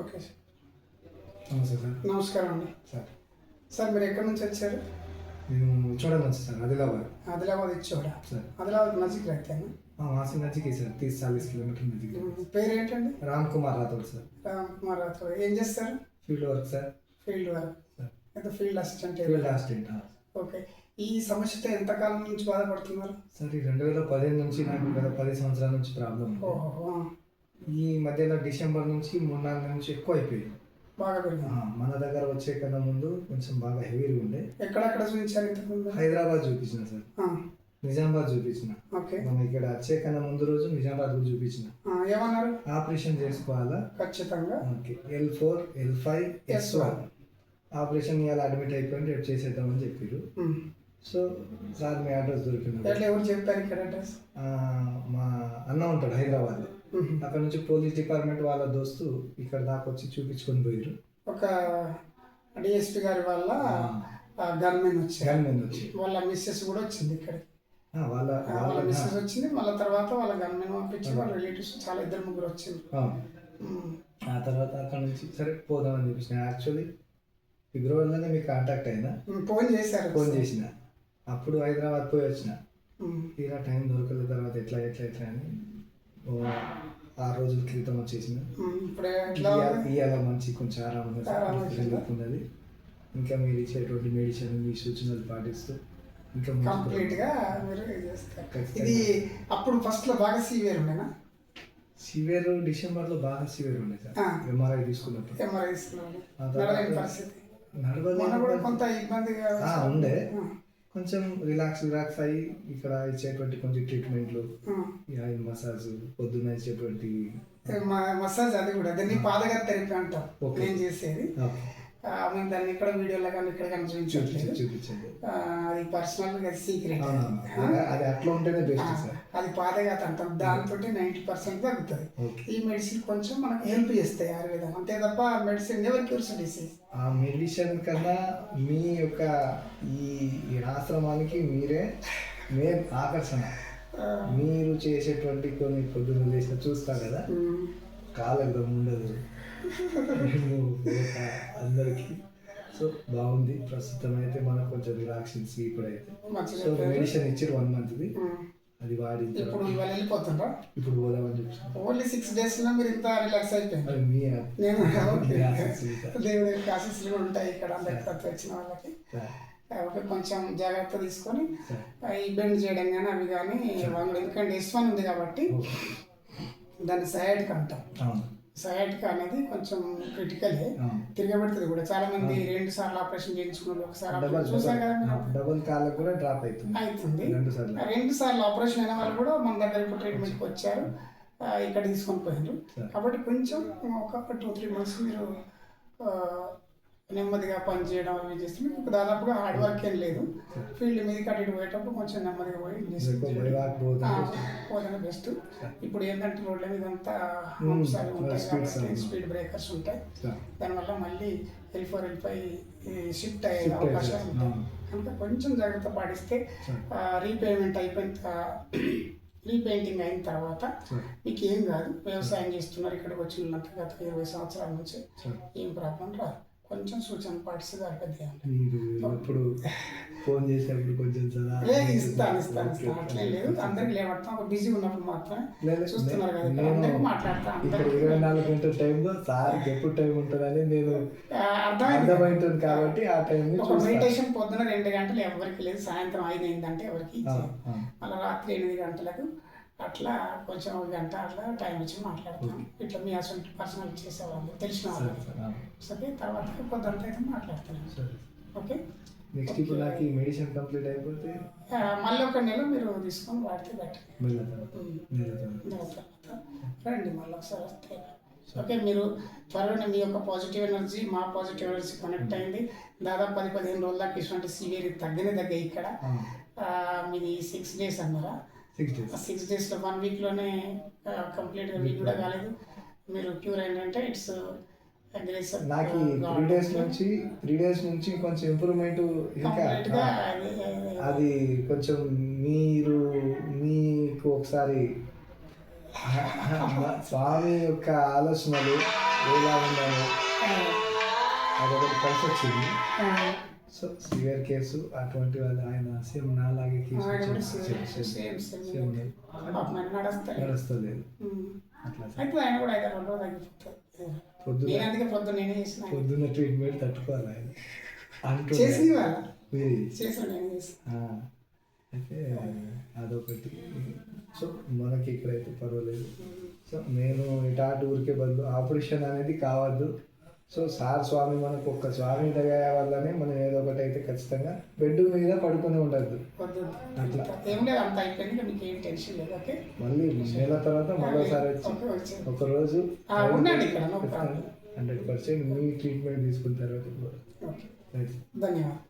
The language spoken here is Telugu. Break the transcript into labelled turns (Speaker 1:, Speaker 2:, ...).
Speaker 1: Okay sir.
Speaker 2: నమస్తే సార్.
Speaker 1: నమస్కారం అండి.
Speaker 2: సార్
Speaker 1: సార్ మీరు ఎక్కడి నుంచి వచ్చారు?
Speaker 2: మేము చూడవచ్చు సార్ ఆదిలాబాద్.
Speaker 1: ఆదిలాబాద్ ఇచ్చోడ.
Speaker 2: సార్
Speaker 1: ఆదిలాబాద్ నజీక్ रहते हैं
Speaker 2: वहाँ से नज़दीक है सर, 30-40 किलोमीटर नज़दीक है.
Speaker 1: పేరు ఏంటండి?
Speaker 2: राम कुमार राठौर सर.
Speaker 1: రామ్ కుమార్ రాథోడ్. ఏం చేస్తారు?
Speaker 2: Field work sir.
Speaker 1: Field work.
Speaker 2: Sir
Speaker 1: అయితే field assistant.
Speaker 2: Field assistant.
Speaker 1: Okay. ఈ సమస్యతో ఎంతకాలం నుంచి బాధపడుతున్నారు?
Speaker 2: సార్ ఈ 2015 నుంచి నాకు గత 10 సంవత్సరాల నుంచి ప్రాబ్లం ఉంది.
Speaker 1: ఓహో.
Speaker 2: ఈ మధ్యలో డిసెంబర్ నుంచి 3-4 నెలల నుంచి ఎక్కువ అయిపోయింది.
Speaker 1: బాగా పెరిగింది.
Speaker 2: మన దగ్గర వచ్చే కన్నా ముందు కొంచెం బాగా హెవీగా ఉండే.
Speaker 1: ఎక్కడెక్కడ చూపించారు ఇంతకుముందు?
Speaker 2: హైదరాబాద్ చూపించిన సార్, నిజామాబాద్ చూపించిన.
Speaker 1: ఓకే.
Speaker 2: మనం ఇక్కడ వచ్చే కన్నా ముందు రోజు నిజామాబాద్ కూడా చూపించిన.
Speaker 1: ఏమన్నారు?
Speaker 2: ఆపరేషన్ చేసుకోవాలా
Speaker 1: ఖచ్చితంగా.
Speaker 2: Okay. L4 L5 S1 operation ఇవాళ అడ్మిట్ అయిపోయింది, రేపు చేసేద్దామని చెప్పారు. సో సార్ మీ అడ్రస్ దొరికింది.
Speaker 1: ఎవరు చెప్పారు ఇక్కడ అడ్రస్?
Speaker 2: మా అన్న ఉంటాడు హైదరాబాద్లో. అక్కడ నుంచి పోలీస్ డిపార్ట్మెంట్ వాళ్ళ దోస్తు ఇక్కడ దాకా వచ్చి చూపించుకొని పోయారు.
Speaker 1: ఒక డిఎస్పీ గారి వల్ల గన్మెన్
Speaker 2: వచ్చి
Speaker 1: వాళ్ళ మిస్సెస్ కూడా వచ్చింది ఇక్కడ.
Speaker 2: వాళ్ళ
Speaker 1: మిస్సెస్ వచ్చింది. మళ్ళీ తర్వాత వాళ్ళ గన్మెన్ పంపించి వాళ్ళ రిలేటివ్స్ చాలా 2-3 వచ్చింది.
Speaker 2: ఆ తర్వాత అక్కడ నుంచి సరే పోదామని చెప్పేసిన. యాక్చువల్లీ ఫిబ్రవరిలోనే మీకు కాంటాక్ట్ అయినా, ఫోన్ చేసిన. అప్పుడు హైదరాబాద్ పోయి వచ్చిన. ఇలా టైం దొరకలేదు. తర్వాత ఎట్లా అని 6 రోజుల క్రితం వచ్చేసిన. ఇవాళ మంచి కొంచెం ఆరామంగా జరుగుతున్నది. ఇంకా మీరు ఇచ్చేటువంటి మెడిసిన్, మీ సూచనలు పాటిస్తూ ఇంకా
Speaker 1: కంప్లీట్గా మీరు చేస్తారు. ఇది అప్పుడు ఫస్ట్లో బాగా సివియర్ ఉండేనా?
Speaker 2: సివియర్ డిసెంబర్లో బాగా సివియర్ ఉండే సార్. ఎంఆర్ఐ తీసుకున్నప్పుడు.
Speaker 1: నడవలేదు, కొంత ఇబ్బందిగా
Speaker 2: ఉండే. కొంచెం రిలాక్స్ అయ్యి ఇక్కడ ఇచ్చేటువంటి కొంచెం ట్రీట్మెంట్లు, మసాజ్, పొద్దున్న ఇచ్చేటువంటి
Speaker 1: మసాజ్, అది కూడా దాన్ని పాదగత థెరపీ అంటాం నేను చేసేది. మేము దాన్ని ఇక్కడ వీడియోలో కానీ ఇక్కడ కానీ
Speaker 2: చూపించండి.
Speaker 1: అది పర్సనల్ సీక్రెట్.
Speaker 2: అది అట్లా ఉంటేనే బెస్ట్ సార్.
Speaker 1: అది పాదగత అంటాం. దాంతో 90% తగ్గుతుంది. ఈ మెడిసిన్ కొంచెం మనకు హెల్ప్ చేస్తాయి ఆయుర్వేదం, అంతే తప్ప మెడిసిన్ ఎవరి క్యూర్స్ డిసీజ్.
Speaker 2: ఆ మెడిసిన్ కన్నా మీ యొక్క ఈ ఆశ్రమానికి మీరే మెయిన్ ఆకర్షణ. మీరు చేసేటువంటి కొన్ని పొద్దున్న లేచిన చూస్తాం కదా, కాలం ఉండదు అందరికి. సో బాగుంది. ప్రస్తుతం అయితే మనకు కొంచెం రిలాక్సెన్స్ ఇప్పుడైతే. సో మెడిసిన్ ఇచ్చారు 1 monthది, అది వాడి
Speaker 1: ఇప్పుడు ఇవాళ వెళ్ళిపోతుండ్రా?
Speaker 2: ఇప్పుడు పోదామని చెప్పి
Speaker 1: ఓన్లీ 6 days లో మీరు ఇంత రిలాక్స్ అయిపోయింది. నేను దేవుడి ఆశీస్సులు ఉంటాయి ఇక్కడ అందరికి వచ్చిన వాళ్ళకి. ఓకే, కొంచెం జాగ్రత్త తీసుకొని ఈ బెండ్ చేయడం కానీ అవి కానీ వాళ్ళు, ఎందుకంటే S1 ఉంది కాబట్టి దాన్ని సయాటిక్ అంటాం. సయాటిక్ అనేది కొంచెం క్రిటికలే, తిరగబెడుతుంది కూడా. చాలా మంది 2 సార్లు ఆపరేషన్ చేయించుకున్నారు. ఒకసారి చూసారు కదా,
Speaker 2: డబుల్ కాళ్ళ కూడా డ్రాప్ అవుతుంది.
Speaker 1: 2 సార్లు ఆపరేషన్ అయిన వాళ్ళు కూడా మన దగ్గర ఇప్పుడు ట్రీట్మెంట్కి వచ్చారు, ఇక్కడ తీసుకొని పోయారు. కాబట్టి కొంచెం ఒక 2-3 months మీరు నెమ్మదిగా పని చేయడం అవి చేస్తే మీకు దాదాపుగా హార్డ్ వర్క్ ఏం లేదు. ఫీల్డ్ మీదకి అటు ఇటు పోయేటప్పుడు కొంచెం నెమ్మదిగా పోతే బెస్ట్. ఇప్పుడు ఏంటంటే రోడ్ల మీద అంతా స్పీడ్ బ్రేకర్స్ ఉంటాయి. దానివల్ల మళ్ళీ L4 L5 షిఫ్ట్ అయ్యే అవకాశాలు ఉంటాయి. కనుక కొంచెం జాగ్రత్త పాటిస్తే రీపెయింటింగ్ అయిన తర్వాత మీకు ఏం కాదు. వ్యవసాయం చేస్తున్నారు, ఇక్కడికి వచ్చినంత గత 20 సంవత్సరాల నుంచి ఏం ప్రాబ్లం రాదు. కొంచెం సూచన పాటిస్తే
Speaker 2: ఇప్పుడు ఫోన్ చేసినప్పుడు కొంచెం
Speaker 1: ఇస్తాను. అట్లే లేదు, అందరికి లేవడతాం. ఒక బిజీ ఉన్నప్పుడు మాత్రమే చూస్తున్నారు కదా, అందరికి మాట్లాడతాను.
Speaker 2: 24 గంటల టైంలో సార్కి ఎప్పుడు టైం ఉంటుందని నేను అర్థమైంటుంది కాబట్టి ఆ టైం.
Speaker 1: ఒక మెడిటేషన్ పొద్దున 2 గంటలు ఎవరికి లేదు, సాయంత్రం 5 అయిందంటే ఎవరికి, మళ్ళీ రాత్రి 8 గంటలకు అట్లా కొంచెం 1 గంట అట్లా టైం ఇచ్చి మాట్లాడతాం. ఇట్లా మీ అసలు పర్సనల్ చేసేవాళ్ళు తెలిసిన వాళ్ళు సరే. తర్వాత పొద్దుంతా అయితే మాట్లాడతాను. ఓకే,
Speaker 2: నెక్స్ట్ ఇప్పుడు నాకు ఈ మెడిసిన్ కంప్లీట్ అయిపోతే
Speaker 1: మళ్ళీ 1 నెల మీరు తీసుకొని వాడితే బెటర్. రండి మళ్ళీ ఒకసారి వస్తే. ఓకే, మీరు త్వరగానే మీ యొక్క పాజిటివ్ ఎనర్జీ, మా పాజిటివ్ ఎనర్జీ కనెక్ట్ అయింది. దాదాపు 10-15 రోజుల దాకా ఇటువంటి సివియర్ తగ్గనే ఇక్కడ. మీది 6 days అన్నారా? 6 daysలో 1 weekలోనే కంప్లీట్గా, వీక్ కూడా కాలేదు, మీరు క్యూర్ ఏంటంటే ఇట్స్ అగ్రెసివ్.
Speaker 2: నాకు 3 days నుంచి కొంచెం ఇంప్రూవ్మెంట్. ఇంకా అది కొంచెం మీకు ఒకసారి స్వామి యొక్క ఆలోచనలు ఎలా ఉండాలి అదొకటి కలిసి వచ్చింది. సో సివియర్ కేసు అటువంటి వాళ్ళు ఆయన సేమ్ నాలాగే కేసు నడుస్తలేదు అట్లా పొద్దున్న ట్రీట్మెంట్ తట్టుకోవాలి ఆయన అయితే అదొకటి. సో మనకి ఇక్కడైతే పర్వాలేదు. సో నేను ఇటాటు ఊరికే బదులు ఆపరేషన్ అనేది కావద్దు. సో సార్ స్వామి మనకు ఒక్క స్వామి దయ వల్లనే మనం ఏదో ఒకటి అయితే ఖచ్చితంగా బెడ్ మీద పడుకొని ఉండద్దు. అట్లా మళ్ళీ నెల తర్వాత మరోసారి వచ్చి ఒకరోజు 100% మీ ట్రీట్మెంట్ తీసుకున్న తర్వాత
Speaker 1: ధన్యవాదాలు.